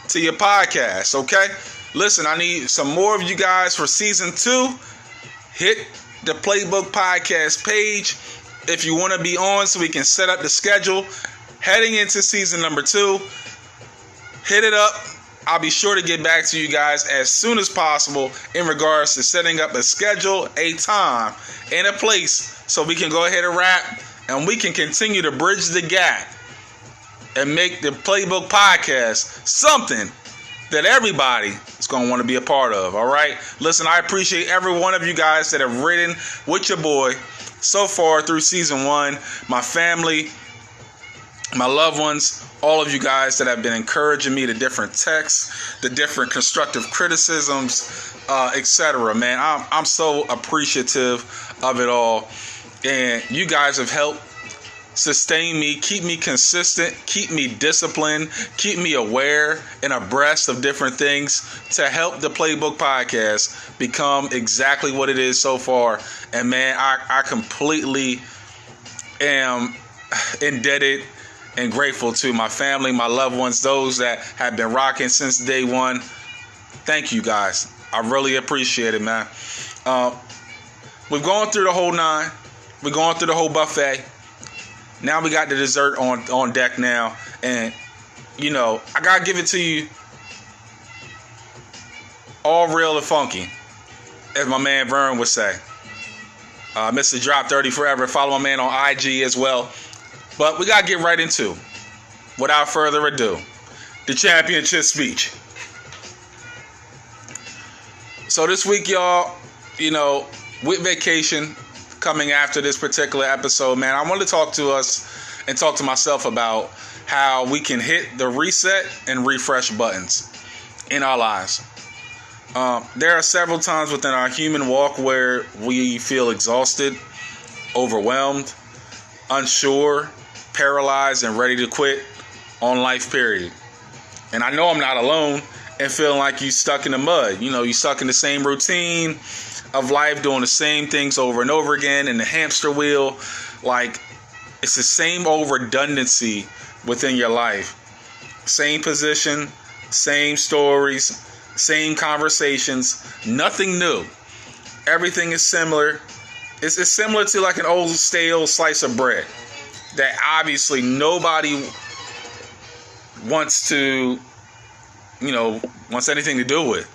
to your podcast, okay? Listen, I need some more of you guys for season 2. Hit the Playbook Podcast page if you want to be on so we can set up the schedule heading into season number 2. Hit it up. I'll be sure to get back to you guys as soon as possible in regards to setting up a schedule, a time, and a place so we can go ahead and wrap and we can continue to bridge the gap and make the Playbook Podcast something that everybody is going to want to be a part of, all right? Listen, I appreciate every one of you guys that have ridden with your boy so far through season 1, my family, my loved ones, all of you guys that have been encouraging me, the different texts, the different constructive criticisms, etc. Man, I'm so appreciative of it all. And you guys have helped sustain me, keep me consistent, keep me disciplined, keep me aware and abreast of different things to help the Playbook Podcast become exactly what it is so far. And man, I completely am indebted and grateful to my family, my loved ones, those that have been rocking since day one. Thank you guys. I really appreciate it, man. We've gone through the whole 9. We're going through the whole buffet. Now we got the dessert on deck now. And, you know, I got to give it to you all real and funky, as my man Vern would say. Mr. Drop 30 Forever. Follow my man on IG as well. But we got to get right into, without further ado, the championship speech. So this week, y'all, you know, with vacation coming after this particular episode, man, I want to talk to us and talk to myself about how we can hit the reset and refresh buttons in our lives. There are several times within our human walk where we feel exhausted, overwhelmed, unsure, paralyzed, and ready to quit on life, period. And I know I'm not alone in feeling like you stuck in the mud. You know, you stuck in the same routine of life, doing the same things over and over again in the hamster wheel. Like, it's the same old redundancy within your life. Same position, same stories, same conversations, nothing new. Everything is similar. It's similar to like an old stale slice of bread that obviously nobody wants to, you know, wants anything to do with.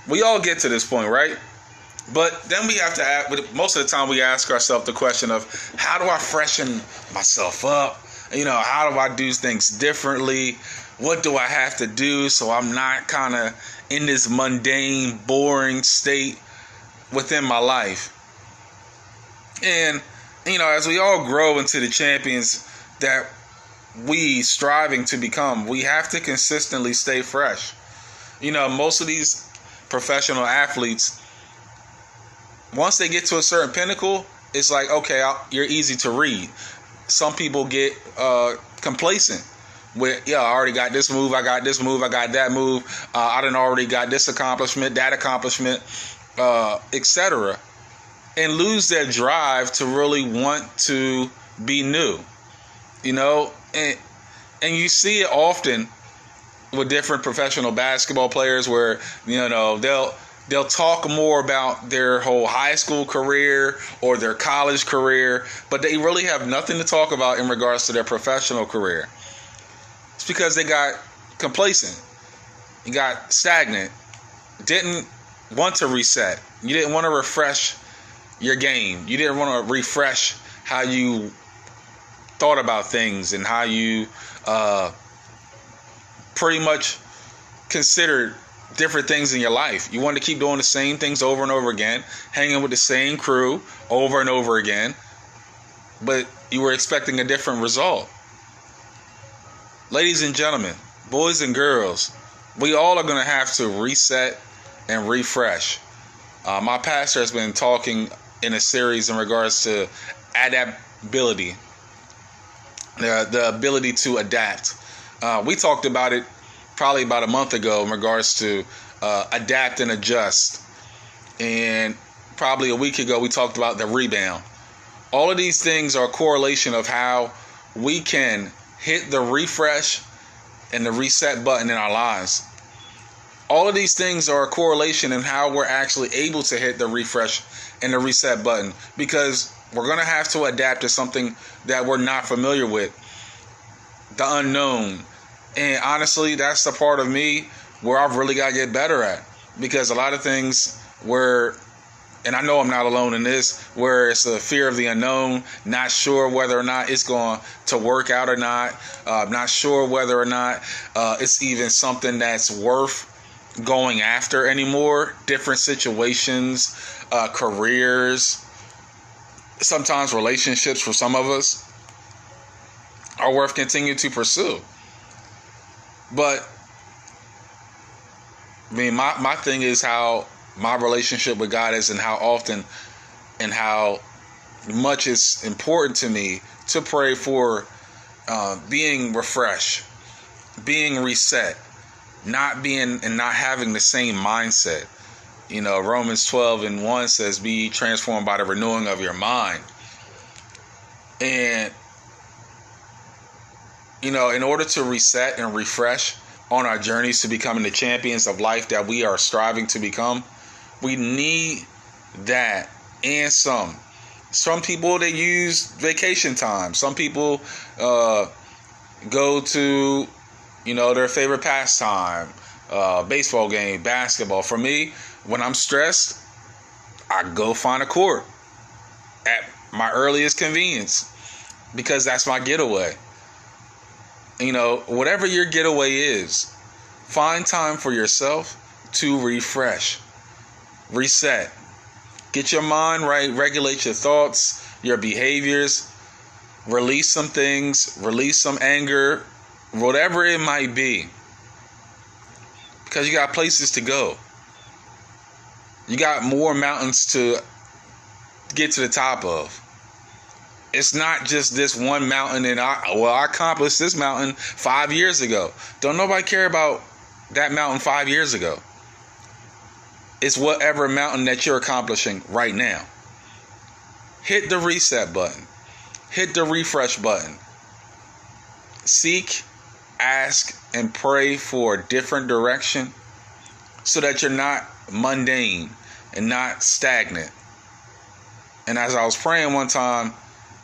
We all get to this point, right? But then we have to ask, most of the time we ask ourselves the question of, how do I freshen myself up? You know, how do I do things differently? What do I have to do so I'm not kind of in this mundane, boring state within my life? And, you know, as we all grow into the champions that we striving to become, we have to consistently stay fresh. You know, most of these professional athletes, once they get to a certain pinnacle, it's like, okay, you're easy to read. Some people get complacent with, yeah, I already got this move, I got this move, I got that move, I done already got this accomplishment, that accomplishment, etc. And lose their drive to really want to be new, you know, and you see it often with different professional basketball players where, you know, they'll talk more about their whole high school career or their college career, but they really have nothing to talk about in regards to their professional career. It's because they got complacent, you got stagnant, didn't want to reset, you didn't want to refresh your game. You didn't want to refresh how you thought about things and how you pretty much considered different things in your life. You wanted to keep doing the same things over and over again, hanging with the same crew over and over again, but you were expecting a different result. Ladies and gentlemen, boys and girls, we all are going to have to reset and refresh. My pastor has been talking in a series in regards to adaptability, the ability to adapt. We talked about it probably about a month ago in regards to adapt and adjust. And probably a week ago, we talked about the rebound. All of these things are a correlation of how we can hit the refresh and the reset button in our lives. All of these things are a correlation in how we're actually able to hit the refresh and the reset button, because we're going to have to adapt to something that we're not familiar with, the unknown. And honestly, that's the part of me where I've really got to get better at, because a lot of things where, and I know I'm not alone in this, where it's a fear of the unknown, not sure whether or not it's going to work out or not, not sure whether or not it's even something that's worth going after anymore. Different situations, careers, sometimes relationships for some of us are worth continuing to pursue. But I mean, my thing is how my relationship with God is, and how often and how much it's important to me to pray for being refreshed, being reset, not having the same mindset. You know, Romans 12:1 says, be transformed by the renewing of your mind. And, you know, in order to reset and refresh on our journeys to becoming the champions of life that we are striving to become, we need that. And some people, they use vacation time. Some people go to, you know, their favorite pastime, baseball game, basketball. For me, when I'm stressed, I go find a court at my earliest convenience, because that's my getaway. You know, whatever your getaway is, find time for yourself to refresh, reset, get your mind right, regulate your thoughts, your behaviors, release some things, release some anger, whatever it might be, because you got places to go. You got more mountains to get to the top of. It's not just this one mountain, and I accomplished this mountain 5 years ago. Don't nobody care about that mountain 5 years ago. It's whatever mountain that you're accomplishing right now. Hit the reset button. Hit the refresh button. Seek, ask, and pray for a different direction, so that you're not mundane and not stagnant. And as I was praying one time,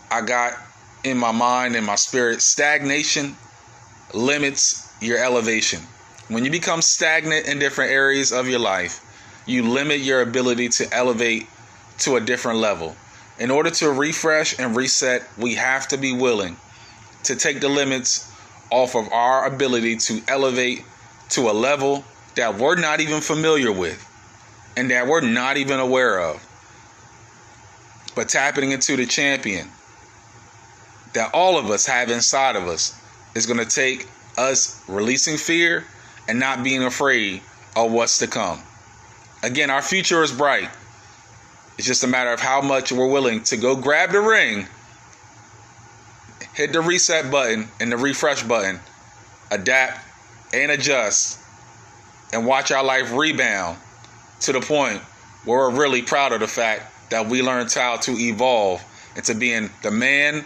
I got in my mind and my spirit, stagnation limits your elevation. When you become stagnant in different areas of your life, you limit your ability to elevate to a different level. In order to refresh and reset, we have to be willing to take the limits off of our ability to elevate to a level that we're not even familiar with and that we're not even aware of. But tapping into the champion that all of us have inside of us is going to take us releasing fear and not being afraid of what's to come. Again, our future is bright. It's just a matter of how much we're willing to go grab the ring, hit the reset button and the refresh button, adapt and adjust, and watch our life rebound to the point where we're really proud of the fact that we learned how to evolve into being the man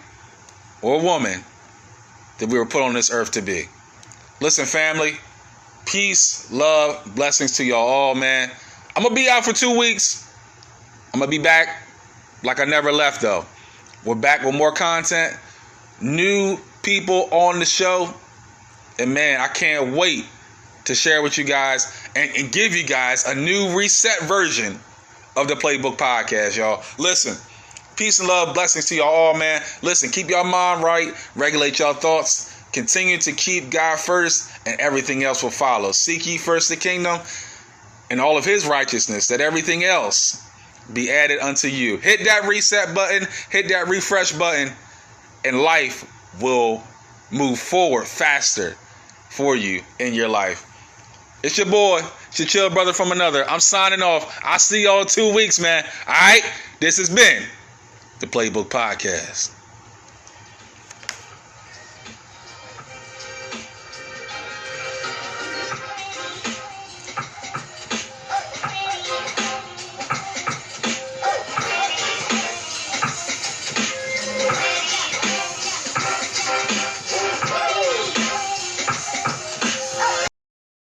or woman that we were put on this earth to be. Listen, family, peace, love, blessings to y'all all, man. I'm going to be out for 2 weeks. I'm going to be back like I never left, though. We're back with more content, new people on the show. And, man, I can't wait to share with you guys and give you guys a new reset version of the Playbook Podcast, y'all. Listen, peace and love, blessings to y'all all, man. Listen, keep your mind right, regulate your thoughts, continue to keep God first, and everything else will follow. Seek ye first the kingdom and all of his righteousness, that everything else be added unto you. Hit that reset button, hit that refresh button, and life will move forward faster for you in your life. It's your boy, it's your chill brother from another. I'm signing off. I'll see y'all in 2 weeks, man. All right? This has been the Playbook Podcast.